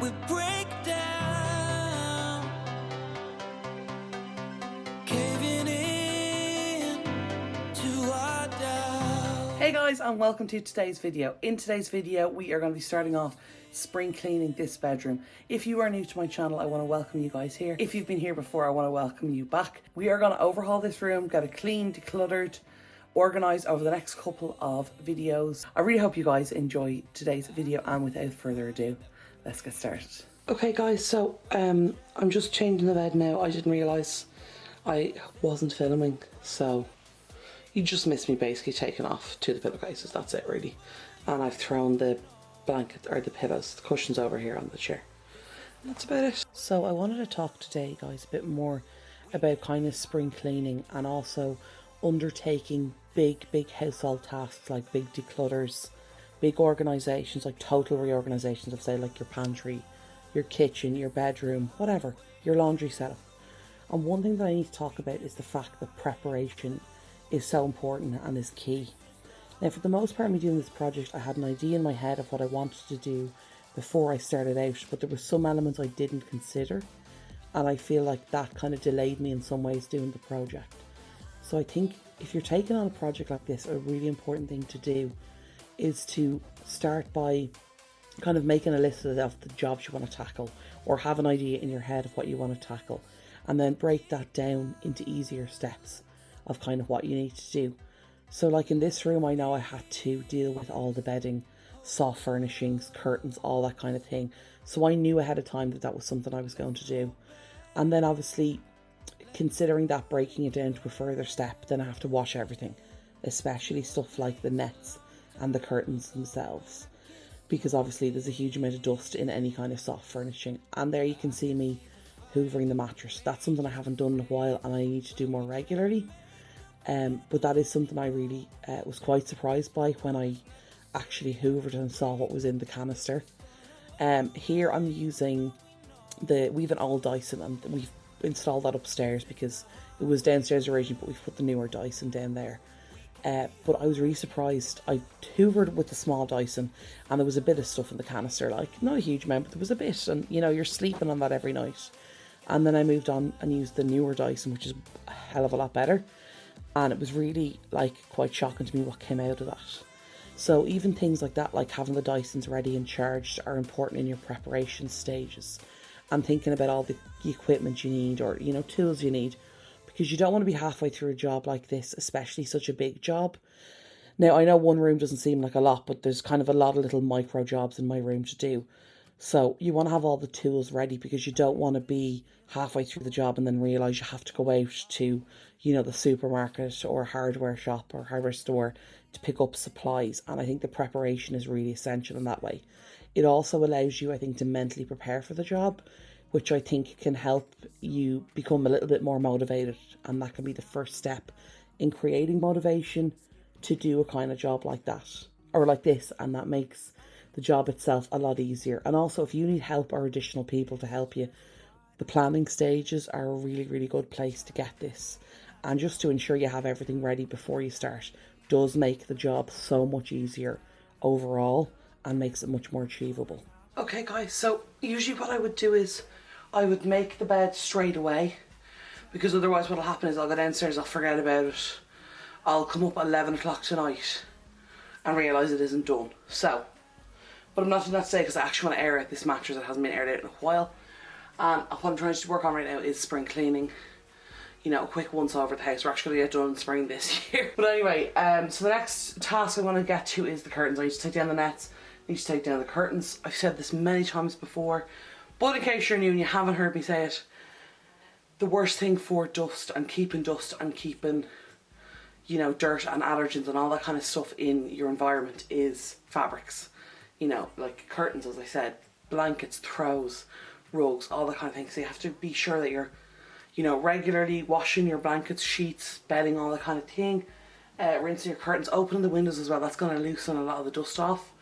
the breakdown, caving in to our doubt. Hey guys, and welcome to today's video. In today's video we are going to be starting off spring cleaning this bedroom. If you are new to my channel, I want to welcome you guys here. If you've been here before, I want to welcome you back. We are going to overhaul this room, get it clean, decluttered, organised over the next couple of videos. I really hope you guys enjoy today's video, and without further ado, let's get started. Okay guys, so I'm just changing the bed now. I didn't realise I wasn't filming, so you just missed me basically taking off two of the pillowcases. That's it really. And I've thrown the blanket or the pillows, the cushions over here on the chair. And that's about it. So I wanted to talk today guys a bit more about kind of spring cleaning, and also undertaking big household tasks like big declutters, big organisations, like total reorganisations of, say, like your pantry, your kitchen, your bedroom, whatever, your laundry setup. And one thing that I need to talk about is the fact that preparation is so important and is key. Now, for the most part of me doing this project, I had an idea in my head of what I wanted to do before I started out, but there were some elements I didn't consider, and I feel like that kind of delayed me in some ways doing the project. So I think if you're taking on a project like this, a really important thing to do is to start by kind of making a list of the jobs you want to tackle, or have an idea in your head of what you want to tackle, and then break that down into easier steps of kind of what you need to do. So like in this room, I know I had to deal with all the bedding, soft furnishings, curtains, all that kind of thing. So I knew ahead of time that that was something I was going to do. And then obviously, considering that, breaking it down to a further step, then I have to wash everything, especially stuff like the nets and the curtains themselves, because obviously there's a huge amount of dust in any kind of soft furnishing. And there you can see me hoovering the mattress. That's something I haven't done in a while, and I need to do more regularly. But that is something I really was quite surprised by when I actually hoovered and saw what was in the canister. Here I'm using we've an old Dyson, and we've installed that upstairs because it was downstairs originally, but we've put the newer Dyson down there. But I was really surprised. I hoovered with the small Dyson, and there was a bit of stuff in the canister, like not a huge amount, but there was a bit, and you know, you're sleeping on that every night. And then I moved on and used the newer Dyson, which is a hell of a lot better. And it was really like quite shocking to me what came out of that. So even things like that, like having the Dysons ready and charged, are important in your preparation stages, and thinking about all the equipment you need, or, you know, tools you need, because you don't want to be halfway through a job like this, especially such a big job. Now, I know one room doesn't seem like a lot, but there's kind of a lot of little micro jobs in my room to do. So you want to have all the tools ready, because you don't want to be halfway through the job and then realise you have to go out to, you know, the supermarket or hardware shop or hardware store to pick up supplies. And I think the preparation is really essential in that way. It also allows you, I think, to mentally prepare for the job, which I think can help you become a little bit more motivated. And that can be the first step in creating motivation to do a kind of job like that, or like this. And that makes the job itself a lot easier. And also, if you need help or additional people to help you, the planning stages are a really good place to get this. And just to ensure you have everything ready before you start does make the job so much easier overall, and makes it much more achievable. Okay guys, so usually what I would do is I would make the bed straight away, because otherwise what'll happen is I'll go downstairs, I'll forget about it, I'll come up at 11 o'clock tonight and realise it isn't done. So, but I'm not doing that today because I actually want to air out this mattress that hasn't been aired out in a while. And what I'm trying to work on right now is spring cleaning. You know, a quick once over the house. We're actually going to get done in spring this year. But anyway, so the next task I want to get to is the curtains. I need to take down the nets, I need to take down the curtains. I've said this many times before, but in case you're new and you haven't heard me say it, the worst thing for dust and keeping, you know, dirt and allergens and all that kind of stuff in your environment is fabrics. You know, like curtains, as I said, blankets, throws, rugs, all that kind of thing. So you have to be sure that you're, you know, regularly washing your blankets, sheets, bedding, all that kind of thing. Rinsing your curtains, opening the windows as well. That's going to loosen a lot of the dust off.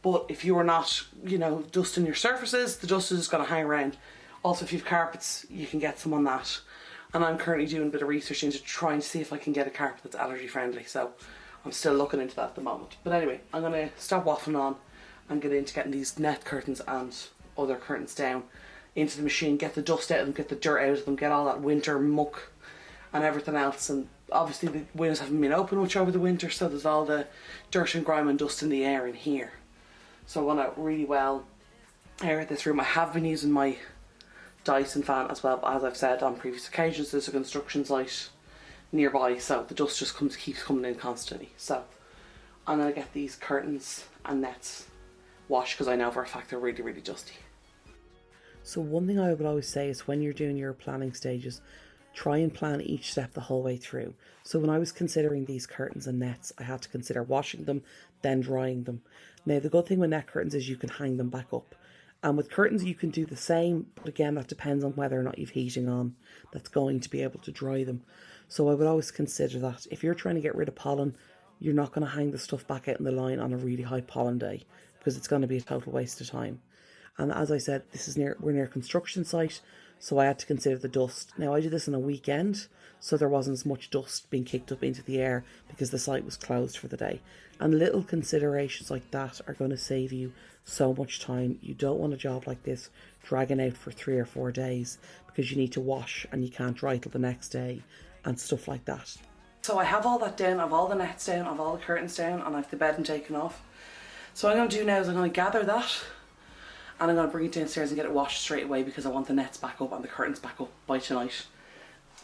But if you are not, you know, dusting your surfaces, the dust is just going to hang around. Also, if you have carpets, you can get some on that. And I'm currently doing a bit of research into trying to see if I can get a carpet that's allergy friendly. So I'm still looking into that at the moment. But anyway, I'm going to stop waffling on and get into getting these net curtains and other curtains down into the machine, get the dust out of them, get the dirt out of them, get all that winter muck and everything else. And obviously the windows haven't been open much over the winter, so there's all the dirt and grime and dust in the air in here. So I want to really well air this room. I have been using my Dyson fan as well, but as I've said on previous occasions, there's a construction site nearby, so the dust just keeps coming in constantly. So I'm going to get these curtains and nets washed, because I know for a fact they're really, really dusty. So one thing I would always say is, when you're doing your planning stages, try and plan each step the whole way through. So when I was considering these curtains and nets, I had to consider washing them, then drying them. Now the good thing with net curtains is you can hang them back up. And with curtains you can do the same, but again that depends on whether or not you've heating on that's going to be able to dry them. So I would always consider that. If you're trying to get rid of pollen, you're not going to hang the stuff back out in the line on a really high pollen day, because it's going to be a total waste of time. And as I said, we're near a construction site, so I had to consider the dust. Now I did this on a weekend, so there wasn't as much dust being kicked up into the air because the site was closed for the day. And little considerations like that are going to save you so much time. You don't want a job like this dragging out for 3 or 4 days because you need to wash and you can't dry till the next day and stuff like that. So I have all that down, I have all the nets down, I have all the curtains down, and I have the bedding taken off. So what I'm going to do now is I'm going to gather that and I'm going to bring it downstairs and get it washed straight away, because I want the nets back up and the curtains back up by tonight.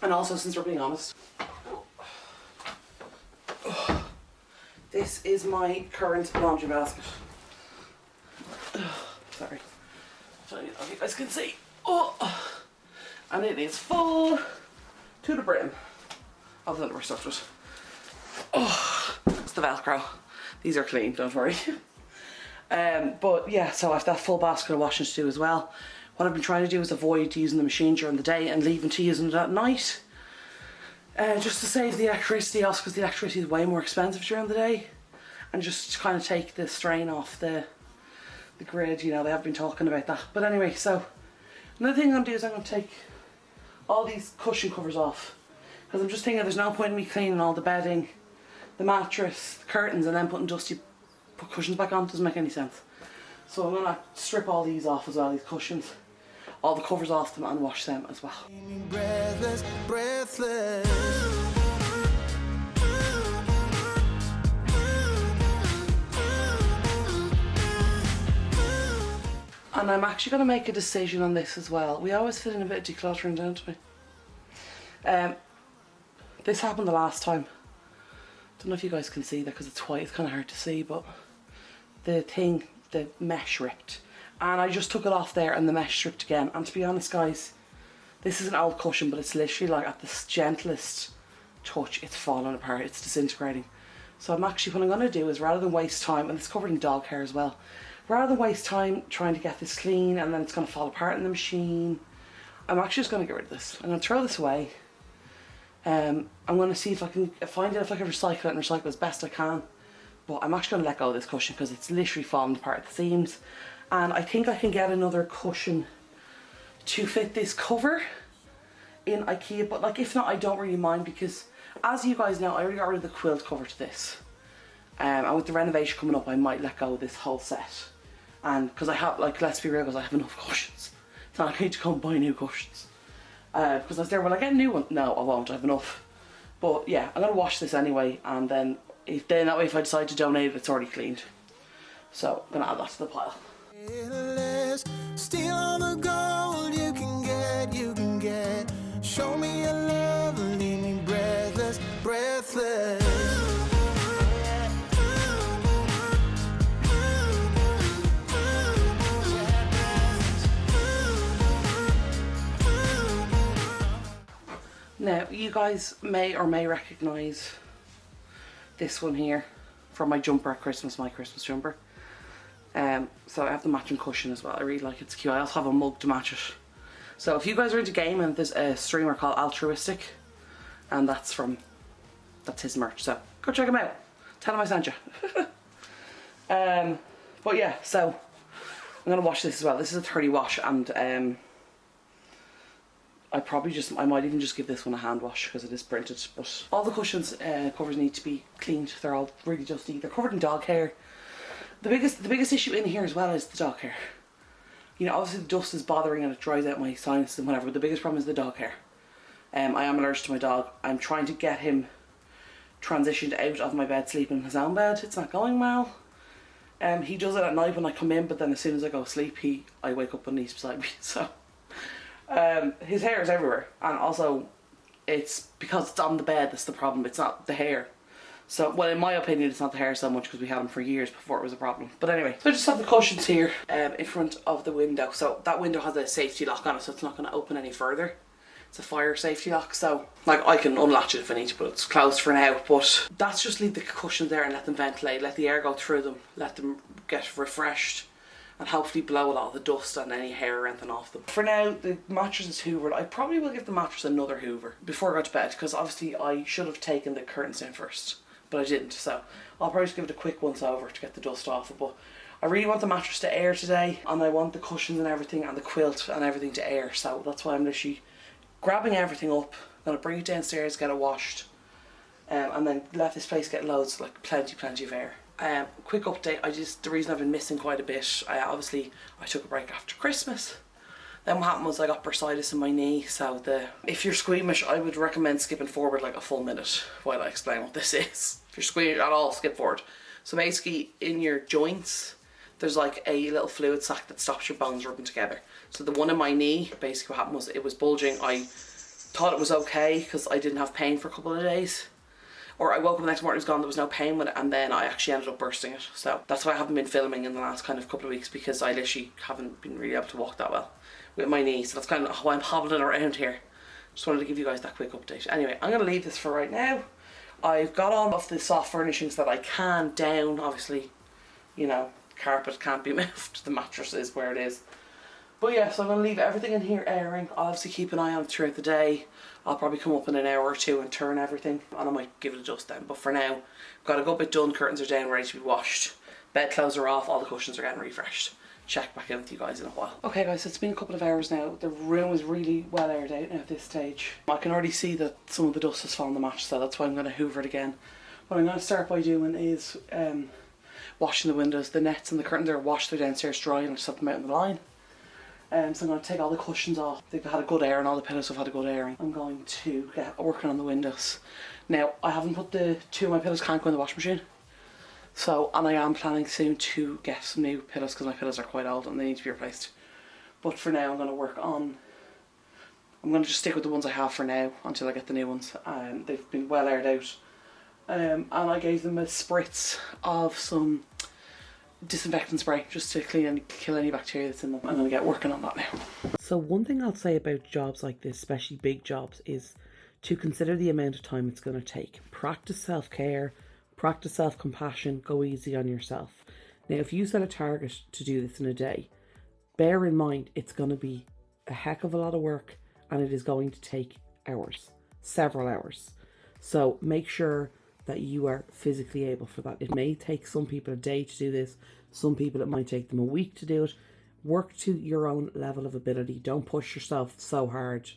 And also, since we're being honest, this is my current laundry basket. Sorry. I don't know if you guys can see. And it is full to the brim of the underwear stuffed with. It's the Velcro. These are clean, don't worry. But yeah, so I have that full basket of washing to do as well. What I've been trying to do is avoid using the machine during the day and leaving to using it at night. Just to save the electricity off, because the electricity is way more expensive during the day. And just to kind of take the strain off the grid, you know, they have been talking about that. But anyway, so another thing I'm going to do is I'm going to take all these cushion covers off. Because I'm just thinking there's no point in me cleaning all the bedding, the mattress, the curtains, and then putting dusty cushions back on. It doesn't make any sense. So I'm going to strip all these off as well, these cushions, all the covers off them, and wash them as well. Breathless, breathless. And I'm actually going to make a decision on this as well. We always fit in a bit of decluttering, don't we? This happened the last time. Don't know if you guys can see that because it's white, it's kind of hard to see, but the mesh ripped. And I just took it off there and the mesh ripped again. And to be honest guys, this is an old cushion, but it's literally like at the gentlest touch, it's falling apart, it's disintegrating. So what I'm going to do is, rather than waste time, and it's covered in dog hair as well, rather than waste time trying to get this clean and then it's going to fall apart in the machine, I'm actually just going to get rid of this. I'm going to throw this away. I'm going to see if I can find out if I can recycle it and recycle as best I can. But I'm actually going to let go of this cushion because it's literally falling apart at the seams. And I think I can get another cushion to fit this cover in IKEA. But like, if not, I don't really mind, because as you guys know, I already got rid of the quilt cover to this. And with the renovation coming up, I might let go of this whole set. And because I have, like, let's be real, because I have enough cushions. It's not like I need to come buy new cushions. Because I was there, will I get a new one? No, I won't, I have enough. But yeah, I'm going to wash this anyway, and then that way if I decide to donate it, it's already cleaned. So I'm going to add that to the pile. Steal all the gold you can get. Show me your love, leave me breathless, breathless. Now, you guys may or may recognise this one here from my jumper at Christmas, my Christmas jumper. So I have the matching cushion as well. I really like it, it's cute. I also have a mug to match it. So if you guys are into gaming, there's a streamer called Altruistic, and that's his merch. So go check him out. Tell him I sent you. But yeah, so I'm gonna wash this as well. This is a 30 wash, and I might even just give this one a hand wash because it is printed. But all the cushions covers need to be cleaned. They're all really dusty. They're covered in dog hair. The biggest issue in here as well is the dog hair. you know, obviously the dust is bothering and it dries out my sinuses and whatever, but the biggest problem is the dog hair. I am allergic to my dog. I'm trying to get him transitioned out of my bed, sleeping in his own bed. It's not going well. He does it at night when I come in, but then as soon as I go to sleep, I wake up and he's beside me. So his hair is everywhere, and also it's because it's on the bed that's the problem. It's not the hair. So, well, in my opinion, it's not the hair so much because we had him for years before it was a problem. But anyway, so I just have the cushions here in front of the window. So that window has a safety lock on it, so it's not going to open any further. It's a fire safety lock, so like I can unlatch it if I need to, but it's closed for now. But that's just leave the cushions there and let them ventilate, let the air go through them, let them get refreshed, and hopefully blow a lot of the dust and any hair or anything off them. For now, the mattress is hoovered. I probably will give the mattress another hoover before I go to bed, because obviously I should have taken the curtains down first, but I didn't. So I'll probably just give it a quick once over to get the dust off it. But I really want the mattress to air today, and I want the cushions and everything and the quilt and everything to air. So that's why I'm literally grabbing everything up. I'm going to bring it downstairs, get it washed, and then let this place get loads, like plenty of air. Quick update, the reason I've been missing quite a bit, obviously I took a break after Christmas. Then what happened was I got bursitis in my knee, so if you're squeamish, I would recommend skipping forward like a full minute while I explain what this is. If you're squeamish at all, skip forward. So basically, in your joints, there's like a little fluid sac that stops your bones rubbing together. So the one in my knee, basically what happened was it was bulging. I thought it was okay because I didn't have pain for a couple of days. Or I woke up the next morning, it was gone, there was no pain with it, and then I actually ended up bursting it. So that's why I haven't been filming in the last kind of couple of weeks, because I literally haven't been really able to walk that well with my knee. So that's kind of how I'm hobbling around here. Just wanted to give you guys that quick update. Anyway, I'm going to leave this for right now. I've got all of the soft furnishings that I can down. Obviously, you know, carpet can't be moved, the mattress is where it is. But yeah, so I'm going to leave everything in here airing. I'll obviously keep an eye on it throughout the day. I'll probably come up in an hour or two and turn everything, and I might give it a dust then. But for now, got a good bit done, curtains are down, ready to be washed. Bed clothes are off, all the cushions are getting refreshed. Check back in with you guys in a while. Okay guys, so it's been a couple of hours now. The room is really well aired out now at this stage. I can already see that some of the dust has fallen on the mattress, so that's why I'm going to hoover it again. What I'm going to start by doing is washing the windows. The nets and the curtains are washed, they're downstairs dry, and I just have them out on the line. So I'm going to take all the cushions off. They've had a good air and all the pillows have had a good airing. I'm going to get working on the windows. Now, I haven't put two of my pillows, can't go in the washing machine. So, and I am planning soon to get some new pillows because my pillows are quite old and they need to be replaced. But for now, I'm going to just stick with the ones I have for now until I get the new ones. They've been well aired out. And I gave them a spritz of some disinfectant spray just to clean and kill any bacteria that's in them. I'm going to get working on that now. So one thing I'll say about jobs like this, especially big jobs, is to consider the amount of time it's going to take. Practice self-care, practice self-compassion, go easy on yourself. Now if you set a target to do this in a day, bear in mind it's going to be a heck of a lot of work and it is going to take hours, several hours. So make sure that you are physically able for that. It may take some people a day to do this, some people it might take them a week to do it. Work to your own level of ability. Don't push yourself so hard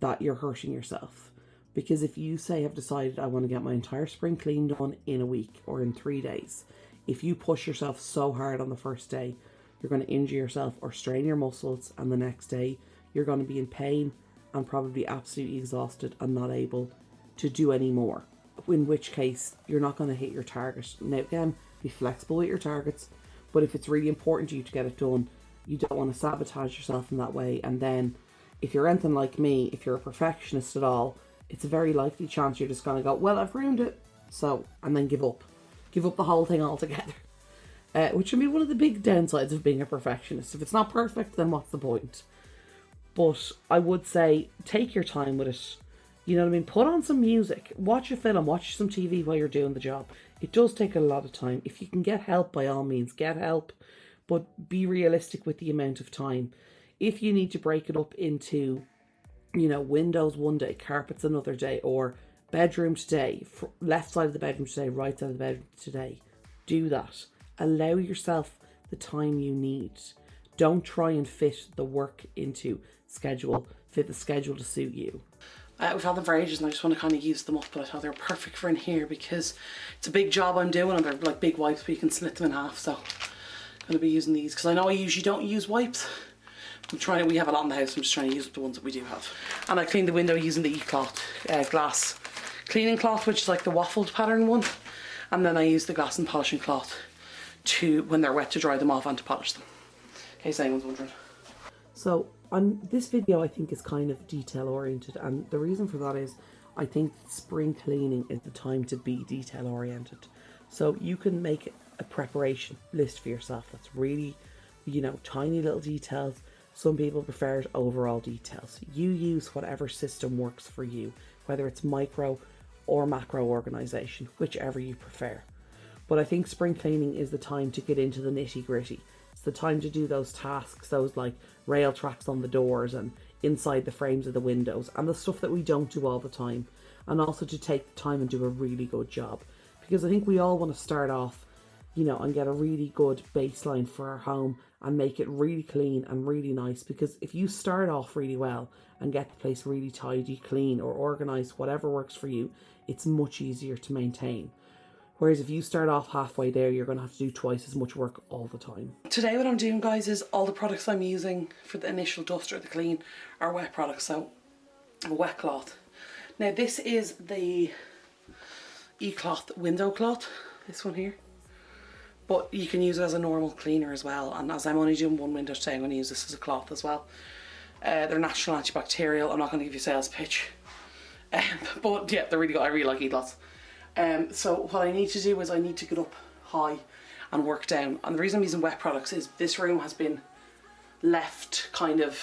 that you're hurting yourself. Because if you say I've decided I want to get my entire spring clean done in a week or in 3 days, if you push yourself so hard on the first day, you're going to injure yourself or strain your muscles, and the next day you're going to be in pain and probably absolutely exhausted and not able to do any more. In which case, you're not going to hit your target. Now again, be flexible with your targets, but if it's really important to you to get it done, you don't want to sabotage yourself in that way. And then, if you're anything like me, if you're a perfectionist at all, it's a very likely chance you're just going to go, well, I've ruined it, so, and then give up the whole thing altogether. Which can be one of the big downsides of being a perfectionist. If it's not perfect, then what's the point? But I would say, take your time with it. You know what I mean? Put on some music, watch a film, watch some TV while you're doing the job. It does take a lot of time. If you can get help, by all means, get help. But be realistic with the amount of time. If you need to break it up into, you know, windows one day, carpets another day, or bedroom today, left side of the bedroom today, right side of the bedroom today, do that. Allow yourself the time you need. Don't try and fit the work into schedule, fit the schedule to suit you. We've had them for ages and I just want to kind of use them up, but I thought they were perfect for in here because it's a big job I'm doing and they're like big wipes, but you can slit them in half, so going to be using these because I know I usually don't use wipes. We have a lot in the house, I'm just trying to use the ones that we do have. And I cleaned the window using the e-cloth, glass cleaning cloth, which is like the waffled pattern one. And then I use the glass and polishing cloth to, when they're wet, to dry them off and to polish them. In case anyone's wondering. So on this video I think is kind of detail oriented, and the reason for that is I think spring cleaning is the time to be detail oriented. So you can make a preparation list for yourself that's really, you know, tiny little details. Some people prefer overall details. You use whatever system works for you, whether it's micro or macro organization, whichever you prefer. But I think spring cleaning is the time to get into the nitty gritty. It's the time to do those tasks, those like rail tracks on the doors and inside the frames of the windows, and the stuff that we don't do all the time. And also to take the time and do a really good job. Because I think we all want to start off, you know, and get a really good baseline for our home and make it really clean and really nice. Because if you start off really well and get the place really tidy, clean or organized, whatever works for you, it's much easier to maintain. Whereas if you start off halfway there, you're going to have to do twice as much work all the time. Today what I'm doing, guys, is all the products I'm using for the initial dust or the clean are wet products. So a wet cloth. Now this is the e-cloth window cloth, this one here. But you can use it as a normal cleaner as well. And as I'm only doing one window today, I'm going to use this as a cloth as well. They're natural antibacterial. I'm not going to give you a sales pitch. But yeah, they're really good. I really like e-cloths. So what I need to do is I need to get up high and work down. And the reason I'm using wet products is this room has been left kind of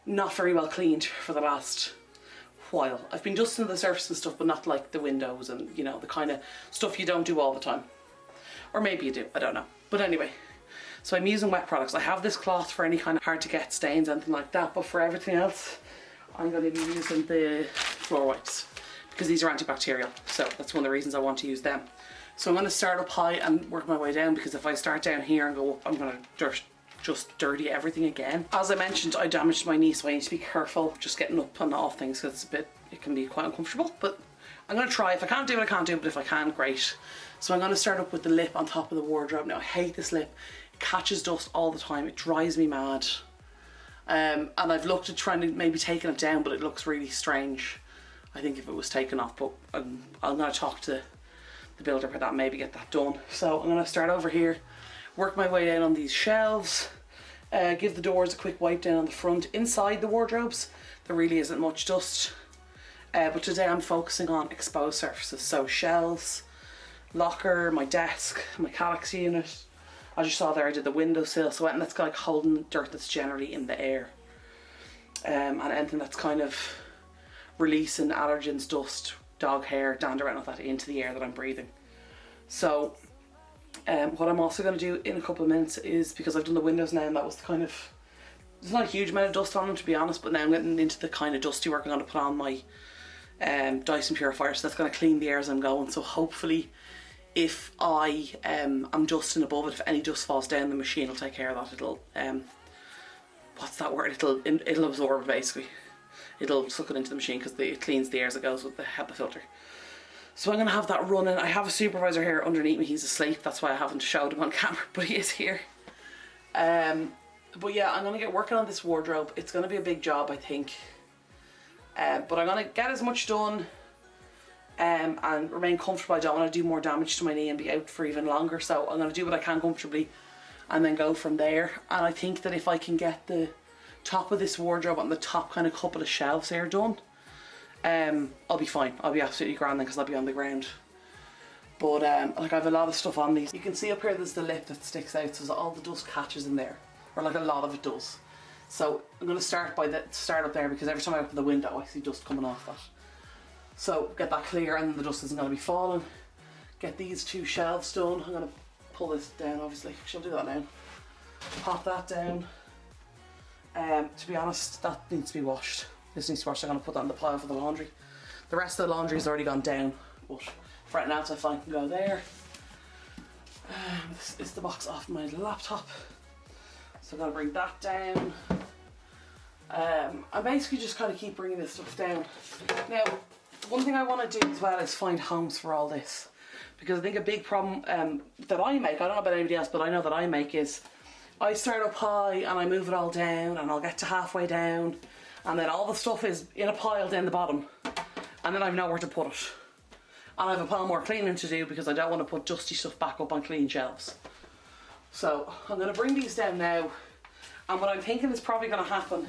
not very well cleaned for the last while. I've been dusting the surface and stuff, but not like the windows and, you know, the kind of stuff you don't do all the time. Or maybe you do, I don't know. But anyway, so I'm using wet products. I have this cloth for any kind of hard to get stains, anything like that, but for everything else, I'm going to be using the floor wipes because these are antibacterial. So that's one of the reasons I want to use them. So I'm going to start up high and work my way down, because if I start down here and go up, I'm going to just dirty everything again. As I mentioned, I damaged my knee, so I need to be careful just getting up and off things because it can be quite uncomfortable, but I'm going to try. If I can't do it, I can't do it, but if I can, great. So I'm going to start up with the lip on top of the wardrobe. Now I hate this lip. It catches dust all the time. It drives me mad. And I've looked at trying to maybe taking it down, but it looks really strange, I think, if it was taken off. But I'm going to talk to the builder for that, maybe get that done. So I'm going to start over here, work my way down on these shelves, give the doors a quick wipe down on the front. Inside the wardrobes, there really isn't much dust. But today I'm focusing on exposed surfaces. So shelves, locker, my desk, my Calyx unit. As you saw there, I did the windowsill, so anything that's like holding dirt that's generally in the air. And anything that's kind of releasing allergens, dust, dog hair, dander, and all that into the air that I'm breathing. So what I'm also going to do in a couple of minutes is, because I've done the windows now and that was the kind of, there's not a huge amount of dust on them, to be honest, but now I'm getting into the kind of dusty work. I'm going to put on my Dyson purifier, so that's going to clean the air as I'm going. So hopefully if I am dusting above it, if any dust falls down, the machine will take care of that. It'll what's that word, it'll absorb it, basically. It'll suck it into the machine because it cleans the air as it goes with the HEPA filter. So I'm going to have that running. I have a supervisor here underneath me. He's asleep, that's why I haven't showed him on camera, but he is here. But yeah, I'm going to get working on this wardrobe. It's going to be a big job, I think. But I'm going to get as much done and remain comfortable. I don't want to do more damage to my knee and be out for even longer. So I'm going to do what I can comfortably and then go from there. And I think that if I can get the top of this wardrobe and the top kind of couple of shelves here done, I'll be fine. I'll be absolutely grand then, because I'll be on the ground. But like, I have a lot of stuff on these. You can see up here there's the lip that sticks out, so all the dust catches in there, or like a lot of it does. So I'm going to start up there, because every time I open the window I see dust coming off that. So get that clear, and the dust isn't going to be falling. Get these two shelves done. I'm going to pull this down, obviously. She'll do that now. Pop that down. To be honest, that needs to be washed. This needs to be washed. I'm going to put that in the pile for the laundry. The rest of the laundry has already gone down, but for anything else I find can go there. This is the box off my laptop, so I'm going to bring that down. I basically just kind of keep bringing this stuff down. Now, one thing I want to do as well is find homes for all this, Because I think a big problem that I make, I don't know about anybody else, but I know that I make is I start up high and I move it all down, and I'll get to halfway down, and then all the stuff is in a pile down the bottom, and then I've nowhere to put it. And I have a pile more cleaning to do because I don't want to put dusty stuff back up on clean shelves. So I'm going to bring these down now, and what I'm thinking is probably going to happen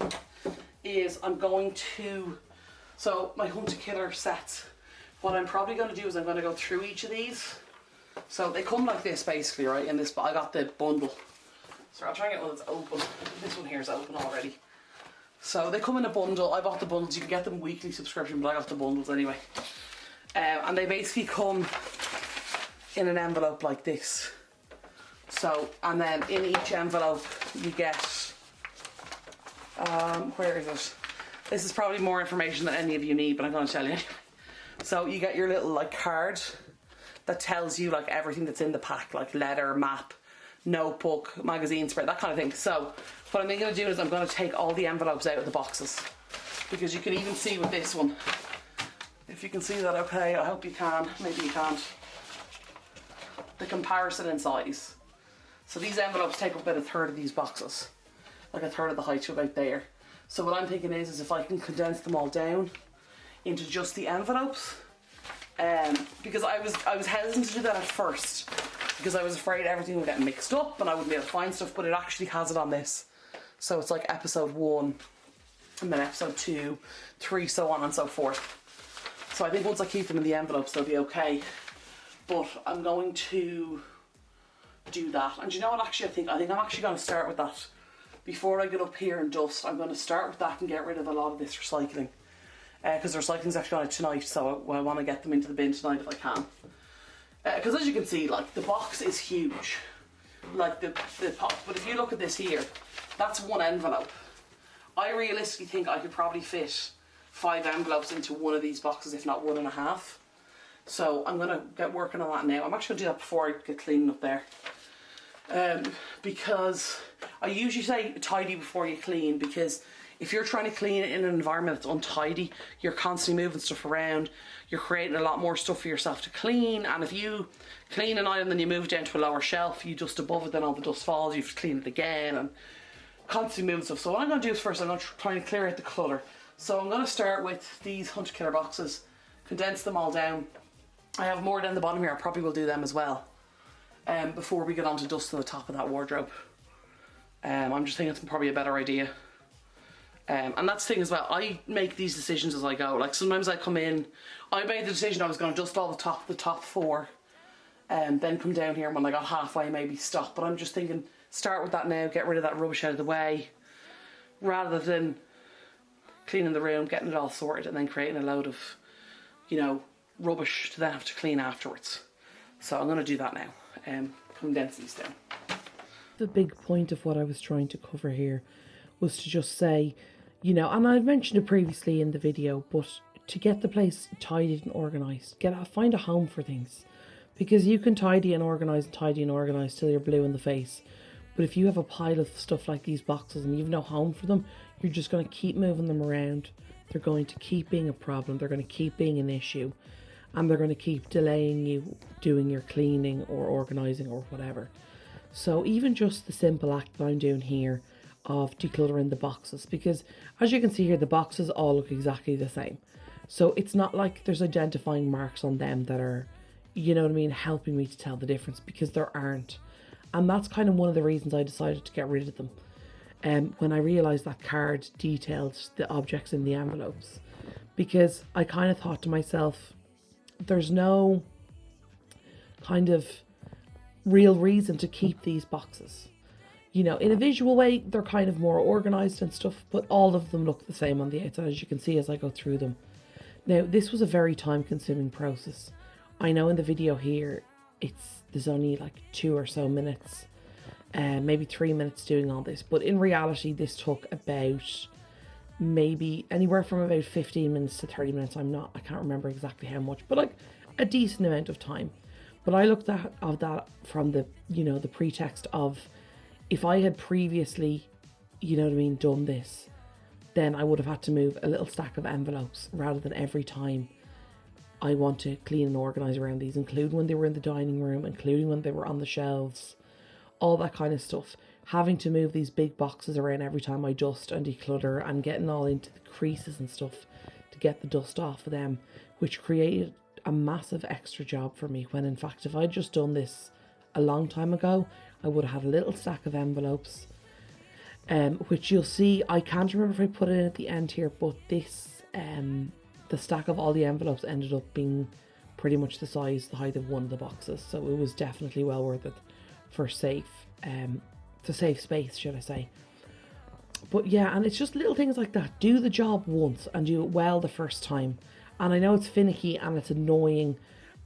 is I'm going to, so my Hunter Killer sets, what I'm probably going to do is I'm going to go through each of these. So they come like this basically, right? In this, I got the bundle. So I'll try and get one that's open. This one here is open already. So they come in a bundle. I bought the bundles. You can get them weekly subscription, but I got the bundles anyway. And they basically come in an envelope like this. So, and then in each envelope you get, where is it? This is probably more information than any of you need, but I'm going to tell you anyway. So you get your little like card that tells you like everything that's in the pack, like letter, map, notebook, magazine spread, that kind of thing. So what I'm going to do is I'm going to take all the envelopes out of the boxes, because you can even see with this one, if you can see that okay, I hope you can, maybe you can't, the comparison in size. So these envelopes take up about a third of these boxes, like a third of the height to about there. So what I'm thinking is if I can condense them all down into just the envelopes, because I was hesitant to do that at first because I was afraid everything would get mixed up and I wouldn't be able to find stuff, but it actually has it on this. So it's like episode 1 and then episode 2, 3, so on and so forth. So I think once I keep them in the envelopes they'll be okay, but I'm going to do that. And you know what, actually I think I'm actually going to start with that. Before I get up here and dust, I'm going to start with that and get rid of a lot of this recycling. Because the recycling's actually on it tonight, so I want to get them into the bin tonight if I can. Because as you can see, like, the box is huge. Like, the pot. But if you look at this here, that's one envelope. I realistically think I could probably fit 5 envelopes into one of these boxes, if not 1.5. So I'm going to get working on that now. I'm actually going to do that before I get cleaning up there. Because I usually say tidy before you clean, because if you're trying to clean it in an environment that's untidy, you're constantly moving stuff around, you're creating a lot more stuff for yourself to clean, and if you clean an item and you move it down to a lower shelf, you dust above it, then all the dust falls, you have to clean it again, and constantly moving stuff. So what I'm going to do is first I'm going to try and clear out the clutter. So I'm going to start with these Hunter Killer boxes, condense them all down. I have more down the bottom here, I probably will do them as well. Before we get on to dusting the top of that wardrobe. I'm just thinking it's probably a better idea. And that's the thing as well, I make these decisions as I go. Like sometimes I come in, I made the decision I was going to dust all the top 4, and then come down here, and when I got halfway maybe stop. But I'm just thinking, start with that now, get rid of that rubbish out of the way, rather than cleaning the room, getting it all sorted, and then creating a load of, you know, rubbish to then have to clean afterwards. So I'm going to do that now. Condense these down. The big point of what I was trying to cover here was to just say, you know, and I've mentioned it previously in the video, but to get the place tidied and organised, find a home for things. Because you can tidy and organise till you're blue in the face. But if you have a pile of stuff like these boxes and you've no home for them, you're just going to keep moving them around. They're going to keep being a problem. They're going to keep being an issue. And they're going to keep delaying you doing your cleaning or organising or whatever. So even just the simple act that I'm doing here of decluttering the boxes, because as you can see here, the boxes all look exactly the same. So it's not like there's identifying marks on them that are, you know what I mean, helping me to tell the difference, because there aren't. And that's kind of one of the reasons I decided to get rid of them. When I realised that card detailed the objects in the envelopes, because I kind of thought to myself, there's no kind of real reason to keep these boxes. You know, in a visual way, they're kind of more organised and stuff, but all of them look the same on the outside, as you can see as I go through them. Now, this was a very time-consuming process. I know in the video here, there's only like 2 or so minutes, maybe 3 minutes doing all this, but in reality, this took about maybe anywhere from about 15 minutes to 30 minutes. I can't remember exactly how much, but like a decent amount of time. But I looked at that from the, you know, the pretext of, if I had previously, you know what I mean, done this, then I would have had to move a little stack of envelopes rather than every time I want to clean and organise around these, including when they were in the dining room, including when they were on the shelves, all that kind of stuff. Having to move these big boxes around every time I dust and declutter and getting all into the creases and stuff to get the dust off of them, which created a massive extra job for me, when in fact if I'd just done this a long time ago, I would have had a little stack of envelopes, which you'll see, I can't remember if I put it in at the end here, but this, the stack of all the envelopes ended up being pretty much the height of one of the boxes, so it was definitely well worth it for to save space, should I say. But yeah, and it's just little things like that. Do the job once and do it well the first time. And I know it's finicky and it's annoying,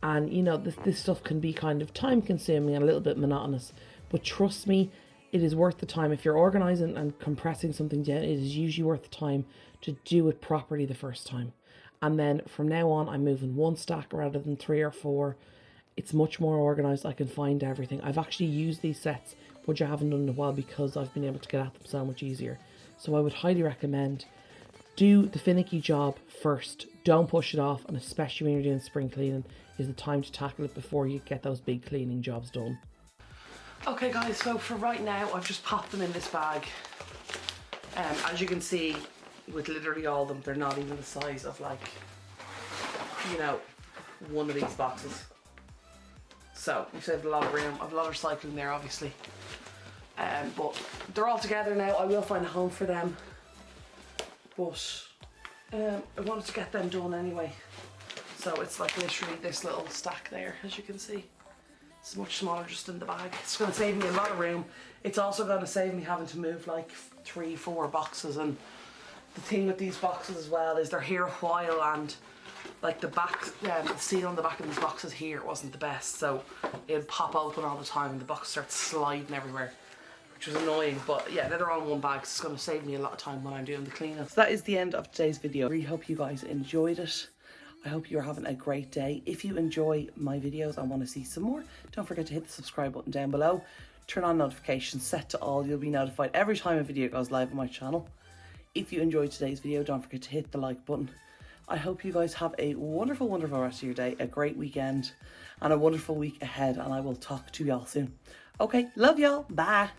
and you know, this stuff can be kind of time consuming and a little bit monotonous, but trust me, it is worth the time. If you're organising and compressing something down, it is usually worth the time to do it properly the first time. And then from now on, I'm moving one stack rather than 3 or 4. It's much more organised. I can find everything. I've actually used these sets, which I haven't done in a while, because I've been able to get at them so much easier. So I would highly recommend, do the finicky job first. Don't push it off, and especially when you're doing spring cleaning, is the time to tackle it before you get those big cleaning jobs done. Okay guys, so for right now, I've just popped them in this bag. As you can see, with literally all of them, they're not even the size of, like, you know, one of these boxes. So we saved a lot of room. I've a lot of recycling there, obviously. But they're all together now. I will find a home for them. But I wanted to get them done anyway. So it's like literally this little stack there, as you can see. It's much smaller just in the bag. It's going to save me a lot of room. It's also going to save me having to move like 3, 4 boxes. And the thing with these boxes as well is they're here a while, and like the back, the seal on the back of these boxes here wasn't the best, so it'd pop open all the time and the box starts sliding everywhere, which was annoying. But yeah, they're all in one bag, so it's going to save me a lot of time when I'm doing the cleanup. So that is the end of today's video. I really hope you guys enjoyed it. I hope you're having a great day. If you enjoy my videos and want to see some more, don't forget to hit the subscribe button down below. Turn on notifications, set to all. You'll be notified every time a video goes live on my channel. If you enjoyed today's video, don't forget to hit the like button. I hope you guys have a wonderful, wonderful rest of your day, a great weekend, and a wonderful week ahead, and I will talk to y'all soon. Okay, love y'all. Bye.